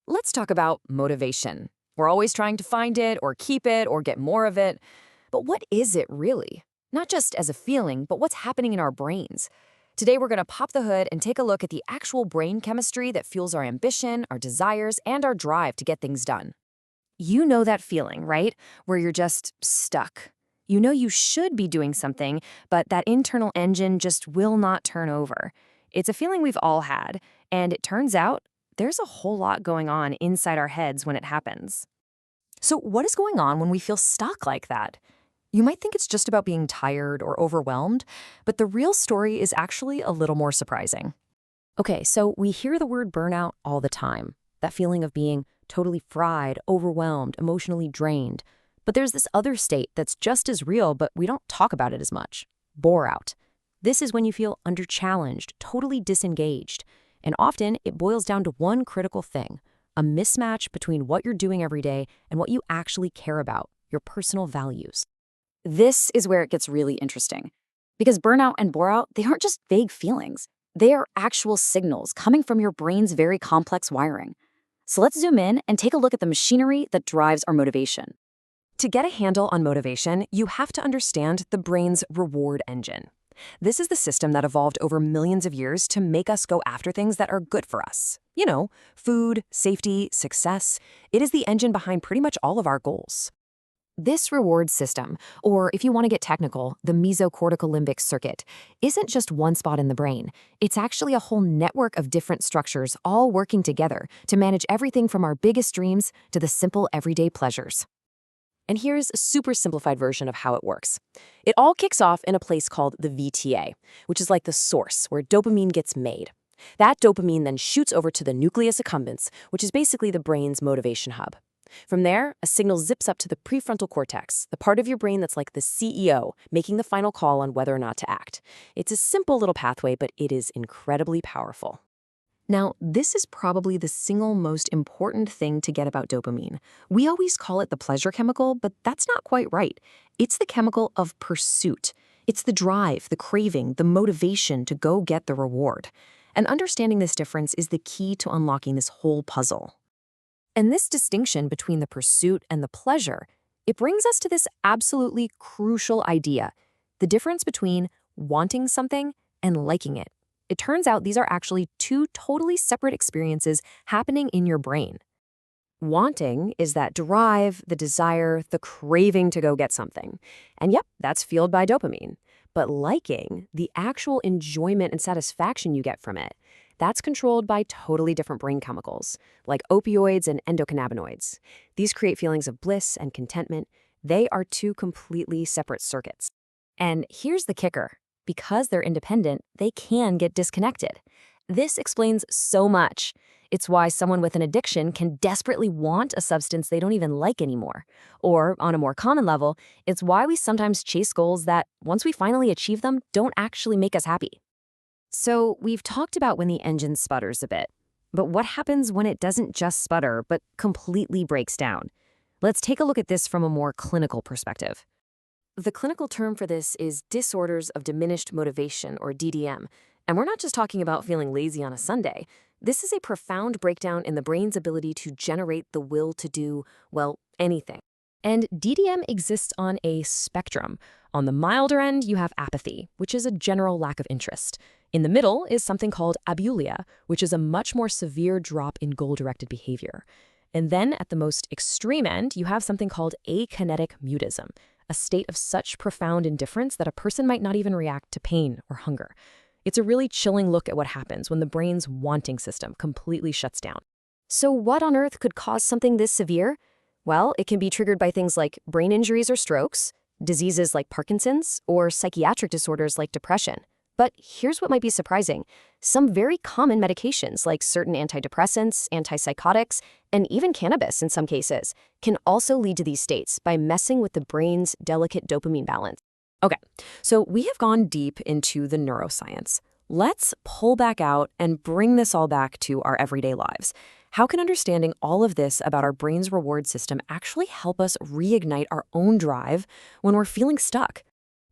Let's talk about motivation. We're always trying to find it or keep it or get more of it. But what is it really? Not just as a feeling, but what's happening in our brains. Today, we're going to pop the hood and take a look at the actual brain chemistry that fuels our ambition, our desires, and our drive to get things done. You know that feeling, right? Where you're just stuck. You know you should be doing something, but that internal engine just will not turn over. It's a feeling we've all had, and it turns out there's a whole lot going on inside our heads when it happens. So, what is going on when we feel stuck like that? You might think it's just about being tired or overwhelmed, but the real story is actually a little more surprising. Okay, so we hear the word burnout all the time, that feeling of being totally fried, overwhelmed, emotionally drained. But there's this other state that's just as real, but we don't talk about it as much: bore-out. This is when you feel underchallenged, totally disengaged. And often it boils down to one critical thing: a mismatch between what you're doing every day and what you actually care about, your personal values. This is where it gets really interesting. Because burnout and bore-out, they aren't just vague feelings. They are actual signals coming from your brain's very complex wiring. So let's zoom in and take a look at the machinery that drives our motivation. To get a handle on motivation, you have to understand the brain's reward engine. This is the system that evolved over millions of years to make us go after things that are good for us. You know, food, safety, success. It is the engine behind pretty much all of our goals. This reward system, or if you want to get technical, the mesocortical limbic circuit, isn't just one spot in the brain. It's actually a whole network of different structures all working together to manage everything from our biggest dreams to the simple everyday pleasures. And here's a super simplified version of how it works. It all kicks off in a place called the VTA, which is like the source where dopamine gets made. That dopamine then shoots over to the nucleus accumbens, which is basically the brain's motivation hub. From there, a signal zips up to the prefrontal cortex, the part of your brain that's like the CEO, making the final call on whether or not to act. It's a simple little pathway, but it is incredibly powerful. Now, this is probably the single most important thing to get about dopamine. We always call it the pleasure chemical, but that's not quite right. It's the chemical of pursuit. It's the drive, the craving, the motivation to go get the reward. And understanding this difference is the key to unlocking this whole puzzle. And this distinction between the pursuit and the pleasure, it brings us to this absolutely crucial idea: the difference between wanting something and liking it. It turns out these are actually two totally separate experiences happening in your brain. Wanting is that drive, the desire, the craving to go get something. And yep, that's fueled by dopamine. But liking, the actual enjoyment and satisfaction you get from it, that's controlled by totally different brain chemicals, like opioids and endocannabinoids. These create feelings of bliss and contentment. They are two completely separate circuits. And here's the kicker: because they're independent, they can get disconnected. This explains so much. It's why someone with an addiction can desperately want a substance they don't even like anymore. Or, on a more common level, it's why we sometimes chase goals that, once we finally achieve them, don't actually make us happy. So, we've talked about when the engine sputters a bit. But what happens when it doesn't just sputter, but completely breaks down? Let's take a look at this from a more clinical perspective. The clinical term for this is disorders of diminished motivation, or DDM. And we're not just talking about feeling lazy on a Sunday. This is a profound breakdown in the brain's ability to generate the will to do, well, anything. And DDM exists on a spectrum. On the milder end, you have apathy, which is a general lack of interest. In the middle is something called abulia, which is a much more severe drop in goal-directed behavior. And then at the most extreme end, you have something called akinetic mutism, a state of such profound indifference that a person might not even react to pain or hunger. It's a really chilling look at what happens when the brain's wanting system completely shuts down. So what on earth could cause something this severe? Well, it can be triggered by things like brain injuries or strokes, diseases like Parkinson's, or psychiatric disorders like depression. But here's what might be surprising. Some very common medications, like certain antidepressants, antipsychotics, and even cannabis in some cases, can also lead to these states by messing with the brain's delicate dopamine balance. Okay, so we have gone deep into the neuroscience. Let's pull back out and bring this all back to our everyday lives. How can understanding all of this about our brain's reward system actually help us reignite our own drive when we're feeling stuck?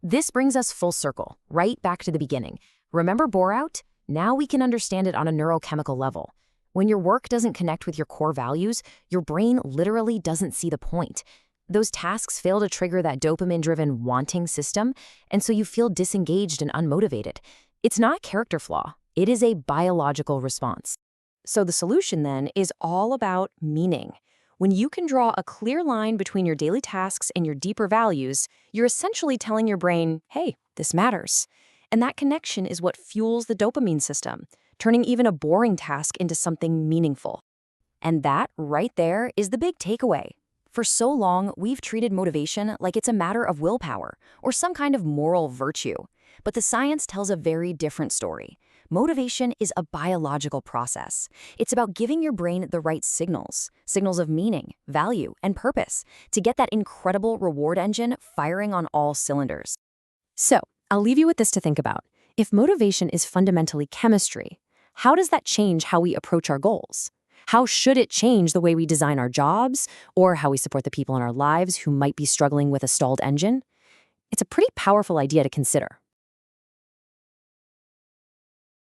This brings us full circle, right back to the beginning. Remember bore-out? Now we can understand it on a neurochemical level. When your work doesn't connect with your core values, your brain literally doesn't see the point. Those tasks fail to trigger that dopamine-driven wanting system, and so you feel disengaged and unmotivated. It's not a character flaw. It is a biological response. So the solution then is all about meaning. When you can draw a clear line between your daily tasks and your deeper values, you're essentially telling your brain, hey, this matters. And that connection is what fuels the dopamine system, turning even a boring task into something meaningful. And that, right there, is the big takeaway. For so long, we've treated motivation like it's a matter of willpower or some kind of moral virtue. But the science tells a very different story. Motivation is a biological process. It's about giving your brain the right signals of meaning, value, and purpose, to get that incredible reward engine firing on all cylinders. So, I'll leave you with this to think about. If motivation is fundamentally chemistry, how does that change how we approach our goals? How should it change the way we design our jobs or how we support the people in our lives who might be struggling with a stalled engine? It's a pretty powerful idea to consider.